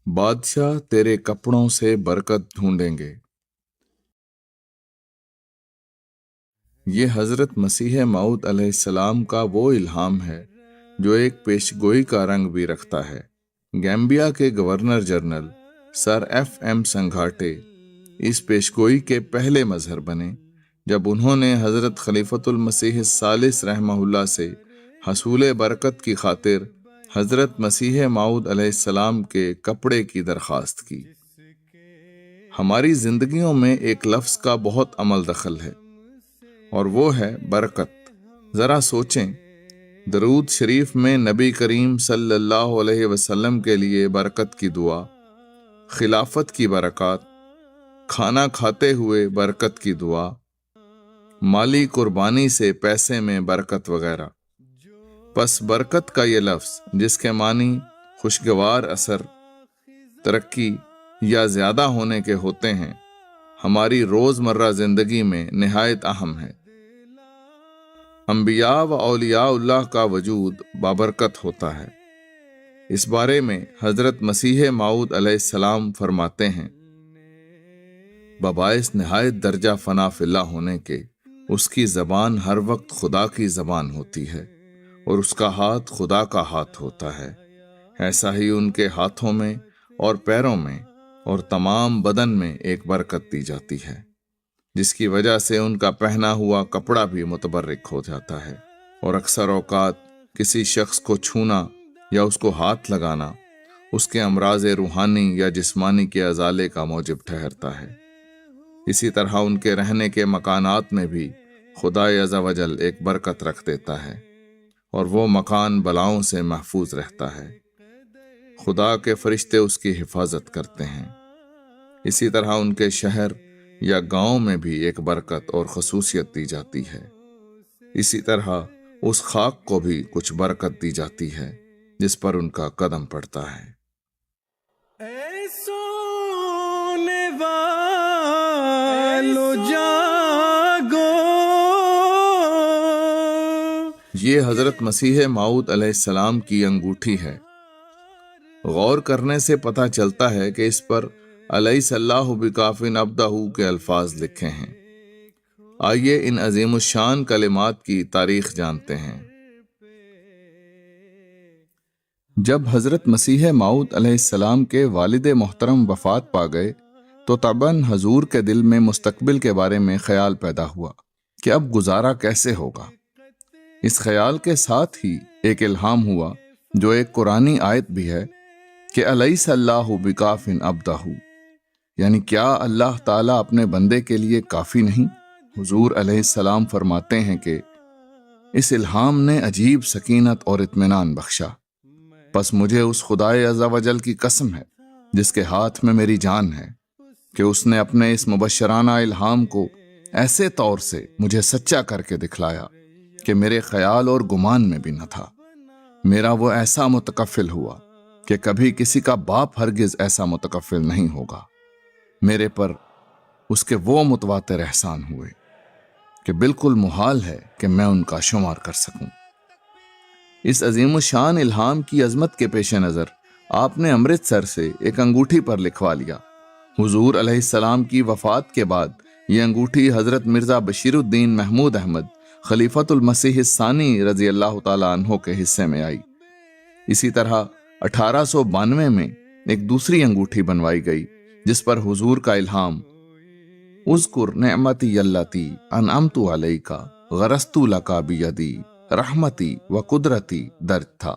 بادشاہ تیرے کپڑوں سے برکت ڈھونڈیں گے۔ یہ حضرت مسیح موعود علیہ السلام کا وہ الہام ہے جو ایک پیشگوئی کا رنگ بھی رکھتا ہے۔ گیمبیا کے governor general sir F M Singhateh اس پیشگوئی کے پہلے مظہر بنے جب انہوں نے حضرت خلیفۃ المسیح الثالث رحمہ اللہ سے حصول برکت کی خاطر حضرت مسیح موعود علیہ السلام کے کپڑے کی درخواست کی۔ ہماری زندگیوں میں ایک لفظ کا بہت عمل دخل ہے اور وہ ہے برکت۔ ذرا سوچیں، درود شریف میں نبی کریم صلی اللہ علیہ وسلم کے لیے برکت کی دعا، خلافت کی برکات، کھانا کھاتے ہوئے برکت کی دعا، مالی قربانی سے پیسے میں برکت وغیرہ۔ پس برکت کا یہ لفظ جس کے معنی خوشگوار اثر، ترقی یا زیادہ ہونے کے ہوتے ہیں، ہماری روزمرہ زندگی میں نہایت اہم ہے۔ انبیاء و اولیاء اللہ کا وجود بابرکت ہوتا ہے۔ اس بارے میں حضرت مسیح موعود علیہ السلام فرماتے ہیں، بباعث نہایت درجہ فنا فی اللہ ہونے کے اس کی زبان ہر وقت خدا کی زبان ہوتی ہے اور اس کا ہاتھ خدا کا ہاتھ ہوتا ہے۔ ایسا ہی ان کے ہاتھوں میں اور پیروں میں اور تمام بدن میں ایک برکت دی جاتی ہے، جس کی وجہ سے ان کا پہنا ہوا کپڑا بھی متبرک ہو جاتا ہے، اور اکثر اوقات کسی شخص کو چھونا یا اس کو ہاتھ لگانا اس کے امراض روحانی یا جسمانی کے ازالے کا موجب ٹھہرتا ہے۔ اسی طرح ان کے رہنے کے مکانات میں بھی خدا عز و جل ایک برکت رکھ دیتا ہے اور وہ مکان بلاؤں سے محفوظ رہتا ہے۔ خدا کے فرشتے اس کی حفاظت کرتے ہیں۔ اسی طرح ان کے شہر یا گاؤں میں بھی ایک برکت اور خصوصیت دی جاتی ہے۔ اسی طرح اس خاک کو بھی کچھ برکت دی جاتی ہے جس پر ان کا قدم پڑتا ہے۔ اے سونے والو جاگو، یہ حضرت مسیح موعود علیہ السلام کی انگوٹھی ہے۔ غور کرنے سے پتہ چلتا ہے کہ اس پر الیس اللہ بکافٍ عبدہ کے الفاظ لکھے ہیں۔ آئیے ان عظیم الشان کلمات کی تاریخ جانتے ہیں۔ جب حضرت مسیح موعود علیہ السلام کے والد محترم وفات پا گئے تو طبعاً حضور کے دل میں مستقبل کے بارے میں خیال پیدا ہوا کہ اب گزارا کیسے ہوگا۔ اس خیال کے ساتھ ہی ایک الہام ہوا جو ایک قرآنی آیت بھی ہے کہ الیس اللہ بکافٍ عبدہ، یعنی کیا اللہ تعالیٰ اپنے بندے کے لیے کافی نہیں؟ حضور علیہ السلام فرماتے ہیں کہ اس الہام نے عجیب سکینت اور اطمینان بخشا، پس مجھے اس خدائے عز و جل کی قسم ہے جس کے ہاتھ میں میری جان ہے کہ اس نے اپنے اس مبشرانہ الہام کو ایسے طور سے مجھے سچا کر کے دکھلایا کہ میرے خیال اور گمان میں بھی نہ تھا۔ میرا وہ ایسا متکفل ہوا کہ کبھی کسی کا باپ ہرگز ایسا متکفل نہیں ہوگا۔ میرے پر اس کے وہ متواتر احسان ہوئے کہ بالکل محال ہے کہ میں ان کا شمار کر سکوں۔ اس عظیم الشان الہام کی عظمت کے پیش نظر آپ نے امرتسر سے ایک انگوٹھی پر لکھوا لیا۔ حضور علیہ السلام کی وفات کے بعد یہ انگوٹھی حضرت مرزا بشیر الدین محمود احمد خلیفۃ المسیح الثانی رضی اللہ تعالیٰ عنہ کے حصے میں آئی۔ اسی طرح 1892 میں ایک دوسری انگوٹھی بنوائی گئی جس پر حضور کا الہام اذکر نعمتی اللتی انعمت علیک غرست لک بیدی رحمتی و قدرتی درج تھا۔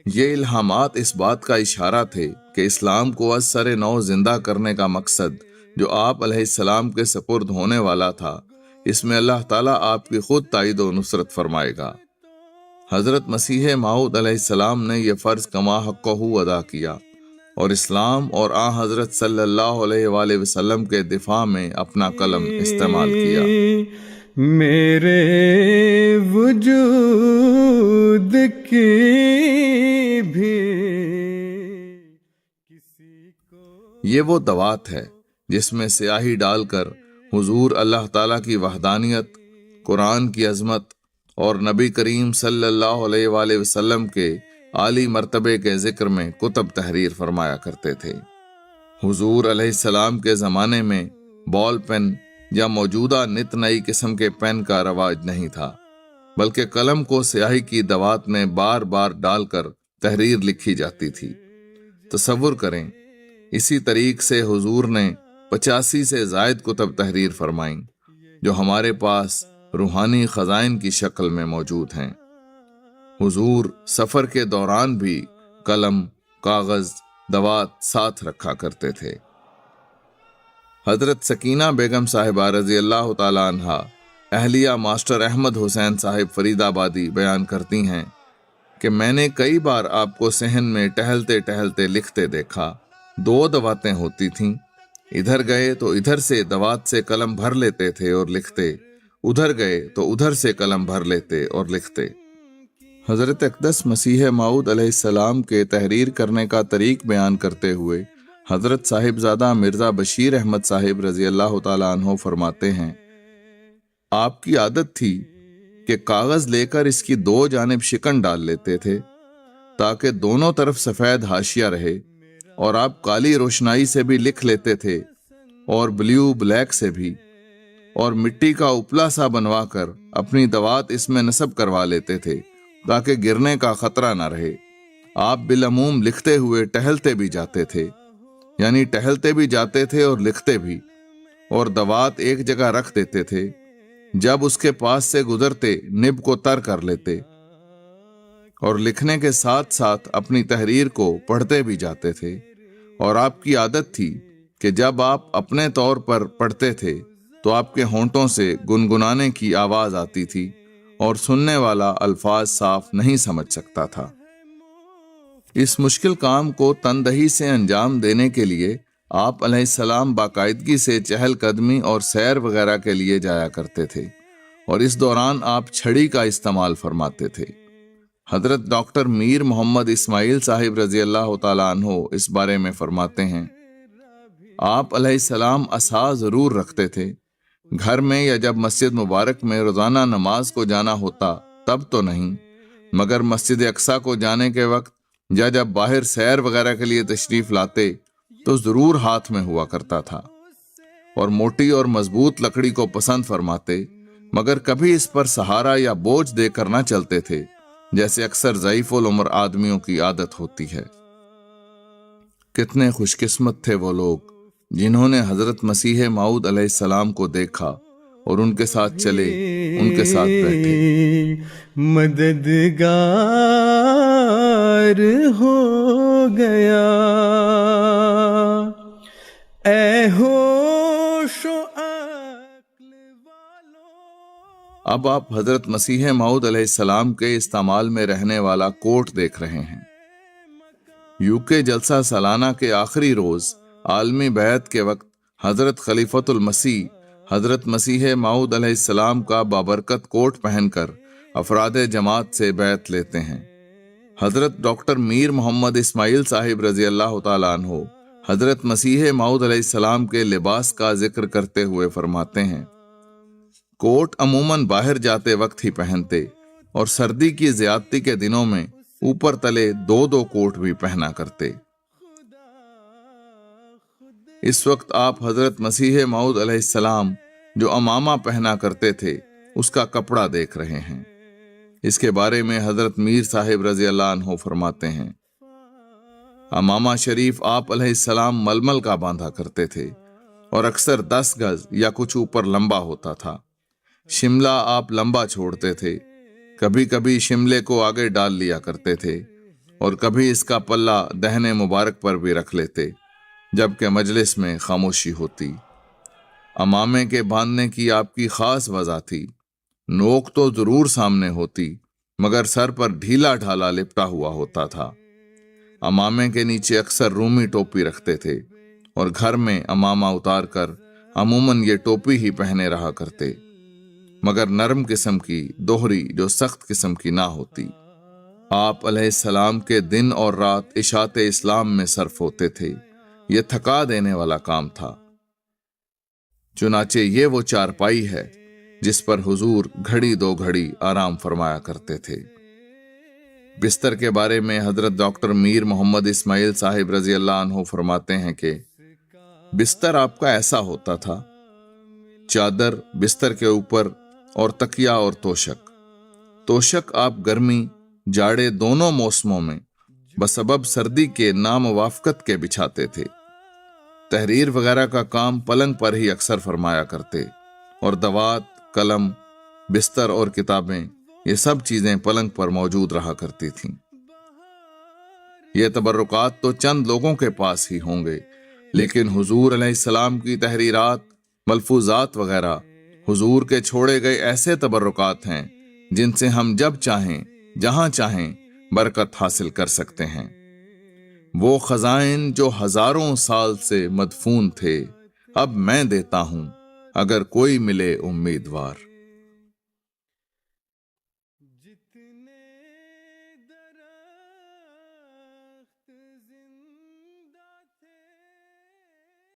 یہ الہامات اس بات کا اشارہ تھے کہ اسلام کو از سر نو زندہ کرنے کا مقصد جو آپ علیہ السلام کے سپرد ہونے والا تھا، اس میں اللہ تعالیٰ آپ کی خود تائید و نصرت فرمائے گا۔ حضرت مسیح موعود علیہ السلام نے یہ فرض کما حقہ ادا کیا اور اسلام اور حضرت صلی اللہ علیہ وآلہ وسلم کے دفاع میں اپنا قلم استعمال کیا۔ میرے وجود کی بھی یہ وہ دوات ہے جس میں سیاہی ڈال کر حضور اللہ تعالیٰ کی وحدانیت، قرآن کی عظمت اور نبی کریم صلی اللہ علیہ وآلہ وسلم کے عالی مرتبے کے ذکر میں کتب تحریر فرمایا کرتے تھے۔ حضور علیہ السلام کے زمانے میں بال پین یا موجودہ نت نئی قسم کے پین کا رواج نہیں تھا، بلکہ قلم کو سیاہی کی دوات میں بار بار ڈال کر تحریر لکھی جاتی تھی۔ تصور کریں، اسی طریق سے حضور نے 85 سے زائد کتب تحریر فرمائیں جو ہمارے پاس روحانی خزائن کی شکل میں موجود ہیں۔ حضور سفر کے دوران بھی قلم، کاغذ، دوات ساتھ رکھا کرتے تھے۔ حضرت سکینہ بیگم صاحبہ رضی اللہ تعالیٰ عنہا اہلیہ ماسٹر احمد حسین صاحب فرید آبادی بیان کرتی ہیں کہ میں نے کئی بار آپ کو صحن میں ٹہلتے ٹہلتے لکھتے دیکھا۔ 2 دواتیں ہوتی تھیں، ادھر گئے تو ادھر سے دوات سے قلم بھر لیتے تھے اور لکھتے، ادھر گئے تو ادھر سے قلم بھر لیتے اور لکھتے۔ حضرت اقدس مسیح موعود علیہ السلام کے تحریر کرنے کا طریق بیان کرتے ہوئے حضرت صاحبزادہ مرزا بشیر احمد صاحب رضی اللہ تعالیٰ عنہ فرماتے ہیں، آپ کی عادت تھی کہ کاغذ لے کر اس کی 2 جانب شکن ڈال لیتے تھے تاکہ دونوں طرف سفید حاشیہ رہے، اور آپ کالی روشنائی سے بھی لکھ لیتے تھے اور بلیو بلیک سے بھی، اور مٹی کا اپلا سا بنوا کر اپنی دوات اس میں نصب کروا لیتے تھے تاکہ گرنے کا خطرہ نہ رہے۔ آپ بالعموم لکھتے ہوئے ٹہلتے بھی جاتے تھے، یعنی ٹہلتے بھی جاتے تھے اور لکھتے بھی، اور دوات ایک جگہ رکھ دیتے تھے۔ جب اس کے پاس سے گزرتے نب کو تر کر لیتے اور لکھنے کے ساتھ ساتھ اپنی تحریر کو پڑھتے بھی جاتے تھے۔ اور آپ کی عادت تھی کہ جب آپ اپنے طور پر پڑھتے تھے تو آپ کے ہونٹوں سے گنگنانے کی آواز آتی تھی اور سننے والا الفاظ صاف نہیں سمجھ سکتا تھا۔ اس مشکل کام کو تندہی سے انجام دینے کے لیے آپ علیہ السلام باقاعدگی سے چہل قدمی اور سیر وغیرہ کے لیے جایا کرتے تھے، اور اس دوران آپ چھڑی کا استعمال فرماتے تھے۔ حضرت ڈاکٹر میر محمد اسماعیل صاحب رضی اللہ تعالیٰ عنہ اس بارے میں فرماتے ہیں، آپ علیہ السلام عصا ضرور رکھتے تھے، گھر میں یا جب مسجد مبارک میں روزانہ نماز کو جانا ہوتا تب تو نہیں، مگر مسجد اقصیٰ کو جانے کے وقت یا جب باہر سیر وغیرہ کے لیے تشریف لاتے تو ضرور ہاتھ میں ہوا کرتا تھا، اور موٹی اور مضبوط لکڑی کو پسند فرماتے، مگر کبھی اس پر سہارا یا بوجھ دے کر نہ چلتے تھے جیسے اکثر ضعیف العمر آدمیوں کی عادت ہوتی ہے۔ کتنے خوش قسمت تھے وہ لوگ جنہوں نے حضرت مسیح موعود علیہ السلام کو دیکھا اور ان کے ساتھ چلے، ان کے ساتھ بیٹھے۔ مددگار ہو گیا اے ہوش و عقل والو۔ اب آپ حضرت مسیح موعود علیہ السلام کے استعمال میں رہنے والا کوٹ دیکھ رہے ہیں۔ یوکے جلسہ سالانہ کے آخری روز عالمی بیعت کے وقت حضرت خلیفۃ المسیح حضرت مسیح موعود علیہ السلام کا بابرکت کوٹ پہن کر افراد جماعت سے بیعت لیتے ہیں۔ حضرت ڈاکٹر میر محمد اسماعیل صاحب رضی اللہ تعالیٰ عنہ حضرت مسیح موعود علیہ السلام کے لباس کا ذکر کرتے ہوئے فرماتے ہیں، کوٹ عموماً باہر جاتے وقت ہی پہنتے، اور سردی کی زیادتی کے دنوں میں اوپر تلے 2 کوٹ بھی پہنا کرتے۔ اس وقت آپ حضرت مسیح موعود علیہ السلام جو عمامہ پہنا کرتے تھے اس کا کپڑا دیکھ رہے ہیں۔ اس کے بارے میں حضرت میر صاحب رضی اللہ عنہ فرماتے ہیں، عمامہ شریف آپ علیہ السلام ململ کا باندھا کرتے تھے اور اکثر 10 گز یا کچھ اوپر لمبا ہوتا تھا۔ شملہ آپ لمبا چھوڑتے تھے، کبھی کبھی شملے کو آگے ڈال لیا کرتے تھے اور کبھی اس کا پلہ دہنے مبارک پر بھی رکھ لیتے جبکہ مجلس میں خاموشی ہوتی۔ عمامے کے باندھنے کی آپ کی خاص وجہ تھی، نوک تو ضرور سامنے ہوتی مگر سر پر ڈھیلا ڈھالا لپٹا ہوا ہوتا تھا۔ عمامے کے نیچے اکثر رومی ٹوپی رکھتے تھے اور گھر میں عمامہ اتار کر عموماً یہ ٹوپی ہی پہنے رہا کرتے، مگر نرم قسم کی، دوہری، جو سخت قسم کی نہ ہوتی۔ آپ علیہ السلام کے دن اور رات اشاعت اسلام میں صرف ہوتے تھے، یہ تھکا دینے والا کام تھا۔ چنانچہ یہ وہ چارپائی ہے جس پر حضور گھڑی 2 گھڑی آرام فرمایا کرتے تھے۔ بستر کے بارے میں حضرت ڈاکٹر میر محمد اسماعیل صاحب رضی اللہ عنہ فرماتے ہیں کہ بستر آپ کا ایسا ہوتا تھا، چادر بستر کے اوپر اور تکیا اور توشک آپ گرمی جاڑے دونوں موسموں میں بسبب سردی کے ناموافقت کے بچھاتے تھے۔ تحریر وغیرہ کا کام پلنگ پر ہی اکثر فرمایا کرتے، اور دوات، قلم، بستر اور کتابیں، یہ سب چیزیں پلنگ پر موجود رہا کرتی تھیں۔ یہ تبرکات تو چند لوگوں کے پاس ہی ہوں گے، لیکن حضور علیہ السلام کی تحریرات، ملفوظات وغیرہ حضور کے چھوڑے گئے ایسے تبرکات ہیں جن سے ہم جب چاہیں جہاں چاہیں برکت حاصل کر سکتے ہیں۔ وہ خزائن جو ہزاروں سال سے مدفون تھے، اب میں دیتا ہوں اگر کوئی ملے امیدوار۔